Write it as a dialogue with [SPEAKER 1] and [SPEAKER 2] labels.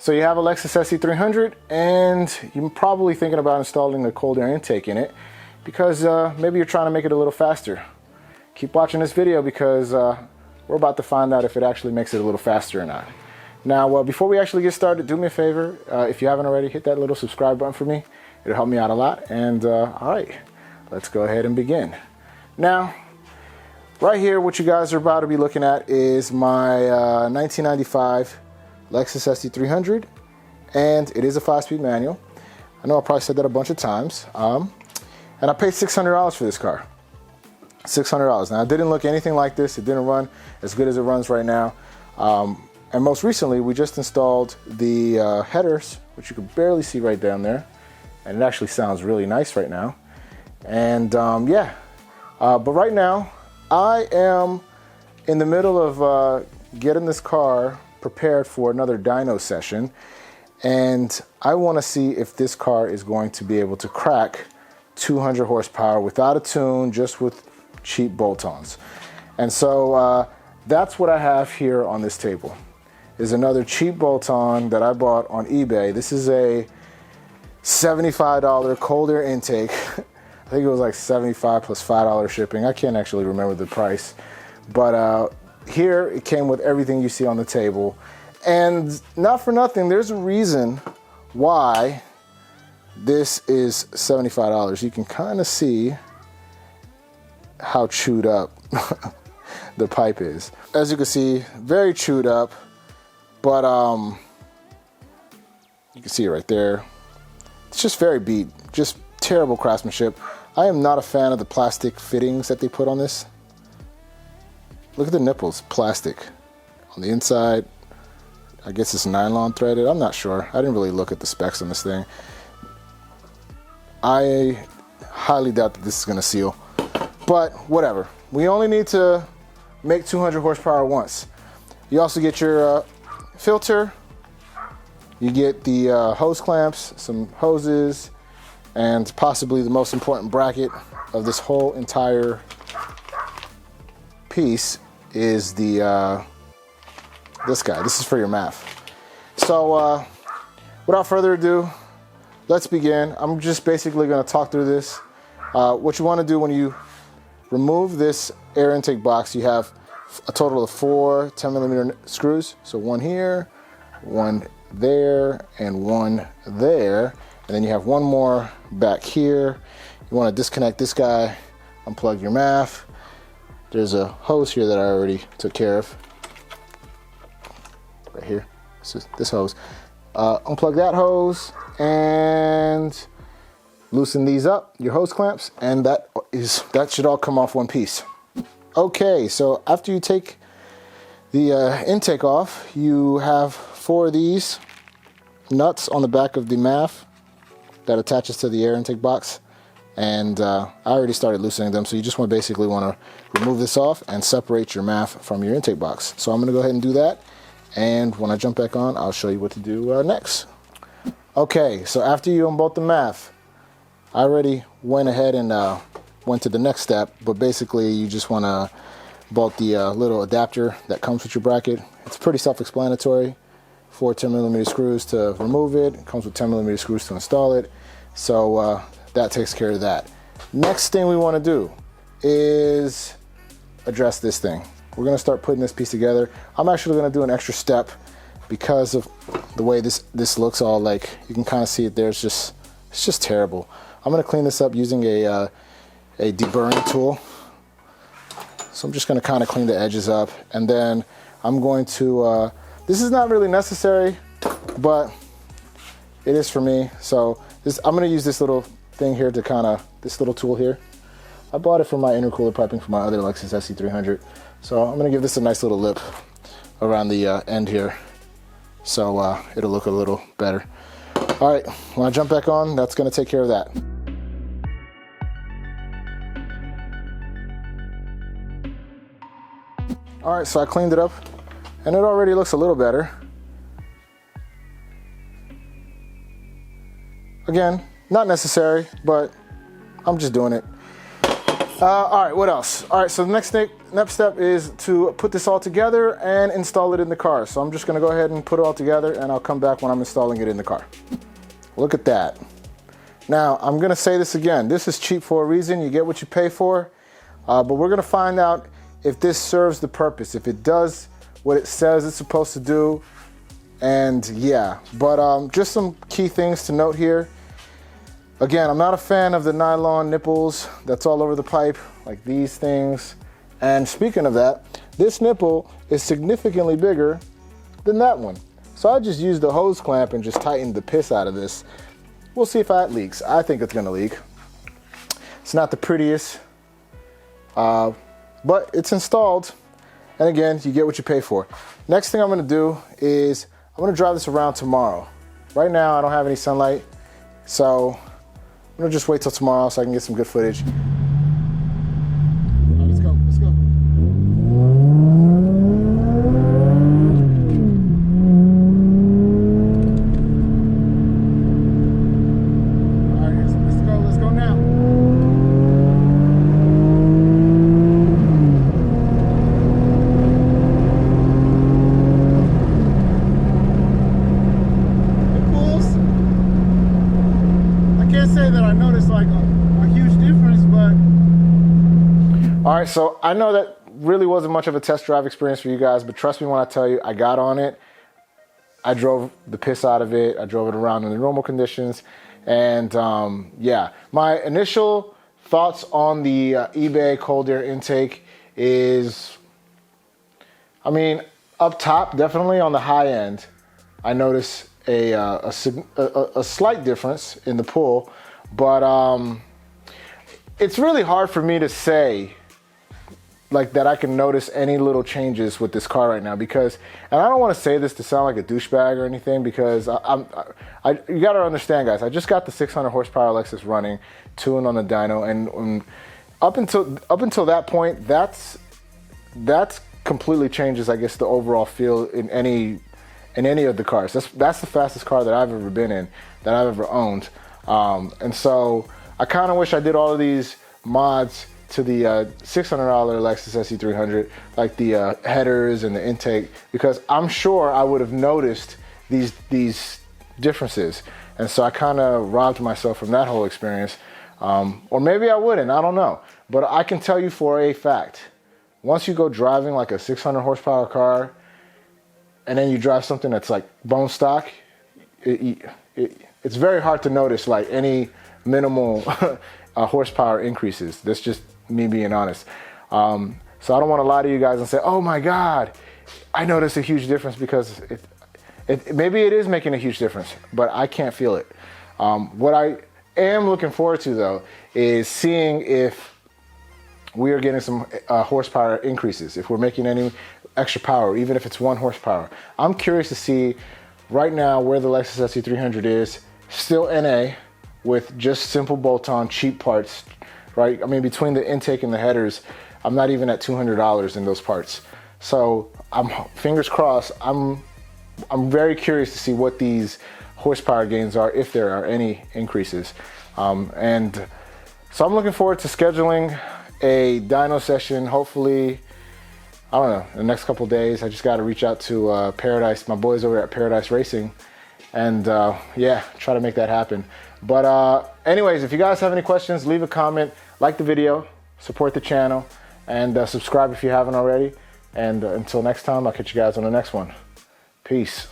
[SPEAKER 1] So you have a Lexus SC300 and you're probably thinking about installing a cold air intake in it because maybe you're trying to make it a little faster. Keep watching this video because we're about to find out if it actually makes it a little faster or not. Now, before we actually get started, do me a favor. If you haven't already, hit that little subscribe button for me. It'll help me out a lot. And all right, let's go ahead and begin. Now, right here, what you guys are about to be looking at is my 1995 Lexus SC300, and it is a 5-speed manual. I know I probably said that a bunch of times, and I paid $600 for this car. $600. Now, it didn't look anything like this. It didn't run as good as it runs right now. And most recently, we just installed the headers, which you can barely see right down there, and it actually sounds really nice right now. And yeah, but right now, I am in the middle of getting this car prepared for another dyno session, and I want to see if this car is going to be able to crack 200 horsepower without a tune, just with cheap bolt-ons. And so that's what I have here on this table, is another cheap bolt-on that I bought on eBay. This is a $75 cold air intake. I think it was like $75 plus $5 shipping. I can't actually remember the price, but here it came with everything you see on the table. And not for nothing, there's a reason why this is $75. You can kind of see how chewed up the pipe is. As you can see, very chewed up, but you can see it right there. It's just very beat, just terrible craftsmanship. I am not a fan of the plastic fittings that they put on this. Look at the nipples, plastic. On the inside, I guess it's nylon threaded. I'm not sure. I didn't really look at the specs on this thing. I highly doubt that this is gonna seal, but whatever. We only need to make 200 horsepower once. You also get your filter, you get the hose clamps, some hoses, and possibly the most important bracket of this whole entire piece is the this guy. This is for your MAF. So without further ado, let's begin. I'm just basically going to talk through this. What you want to do when you remove this air intake box, you have a total of 4 10mm screws. So one here, one there, and one there. And then you have one more back here. You want to disconnect this guy, unplug your MAF. There's a hose here that I already took care of. Right here, this hose. Unplug that hose and loosen these up, your hose clamps, and that should all come off one piece. Okay, so after you take the intake off, you have 4 of these nuts on the back of the MAF that attaches to the air intake box, and I already started loosening them, so you just basically want to remove this off and separate your MAF from your intake box. So I'm going to go ahead and do that, and when I jump back on, I'll show you what to do next. Okay, so after you unbolt the MAF, I already went ahead and went to the next step, but basically you just want to bolt the little adapter that comes with your bracket. It's pretty self-explanatory. 4 10mm screws to remove it. It comes with 10mm screws to install it. So that takes care of that. Next thing we want to do is address this thing. We're going to start putting this piece together. I'm actually going to do an extra step because of the way this looks, all like you can kind of see it there. It's just terrible. I'm going to clean this up using a deburring tool. So I'm just going to kind of clean the edges up, and then I'm going to this is not really necessary, but it is for me. So I'm going to use this little thing here to this little tool here. I bought it for my intercooler piping for my other Lexus SC300. So I'm going to give this a nice little lip around the end here, so it'll look a little better. All right, when I jump back on, that's going to take care of that. All right, so I cleaned it up, and it already looks a little better. Again, not necessary, but I'm just doing it. All right, what else? All right, so the next step is to put this all together and install it in the car. So I'm just gonna go ahead and put it all together, and I'll come back when I'm installing it in the car. Look at that. Now, I'm gonna say this again. This is cheap for a reason. You get what you pay for, but we're gonna find out if this serves the purpose, if it does what it says it's supposed to do, and yeah. But just some key things to note here. Again, I'm not a fan of the nylon nipples that's all over the pipe, like these things. And speaking of that, this nipple is significantly bigger than that one. So I just used the hose clamp and just tightened the piss out of this. We'll see if that leaks. I think it's gonna leak. It's not the prettiest, but it's installed. And again, you get what you pay for. Next thing I'm gonna do is I'm gonna drive this around tomorrow. Right now, I don't have any sunlight, so I'm gonna just wait till tomorrow so I can get some good footage. All right, let's go, let's go. All right, let's go now. It pulls. I can't say that I noticed like a huge difference, but all right, so I know that really wasn't much of a test drive experience for you guys, but trust me when I tell you, I got on it, I drove the piss out of it, I drove it around in the normal conditions, and yeah, my initial thoughts on the eBay cold air intake is, I mean, up top, definitely on the high end, I notice a slight difference in the pull, but it's really hard for me to say like that I can notice any little changes with this car right now, because, and I don't want to say this to sound like a douchebag or anything, because you got to understand, guys, I just got the 600 horsepower Lexus running, tuned on the dyno, and up until that point, that's completely changes, I guess, the overall feel in any of the cars. That's the fastest car that I've ever been in, that I've ever owned. And so I kind of wish I did all of these mods to the $600 Lexus SC300, like the headers and the intake, because I'm sure I would have noticed these differences. And so I kind of robbed myself from that whole experience. Or maybe I wouldn't, I don't know. But I can tell you for a fact, once you go driving like a 600 horsepower car, and then you drive something that's like bone stock, it's very hard to notice like any minimal horsepower increases. That's just me being honest. So I don't want to lie to you guys and say, oh my God, I noticed a huge difference, because maybe it is making a huge difference, but I can't feel it. What I am looking forward to though is seeing if we are getting some horsepower increases, if we're making any extra power, even if it's 1 horsepower. I'm curious to see right now where the Lexus SC300 is, still NA, with just simple bolt-on cheap parts, right? I mean, between the intake and the headers, I'm not even at $200 in those parts. So I'm fingers crossed. I'm very curious to see what these horsepower gains are, if there are any increases. And so I'm looking forward to scheduling a dyno session, hopefully, I don't know, in the next couple of days. I just got to reach out to Paradise, my boys over at Paradise Racing, and yeah, try to make that happen. But anyways, if you guys have any questions, leave a comment, like the video, support the channel, and subscribe if you haven't already. And until next time, I'll catch you guys on the next one. Peace.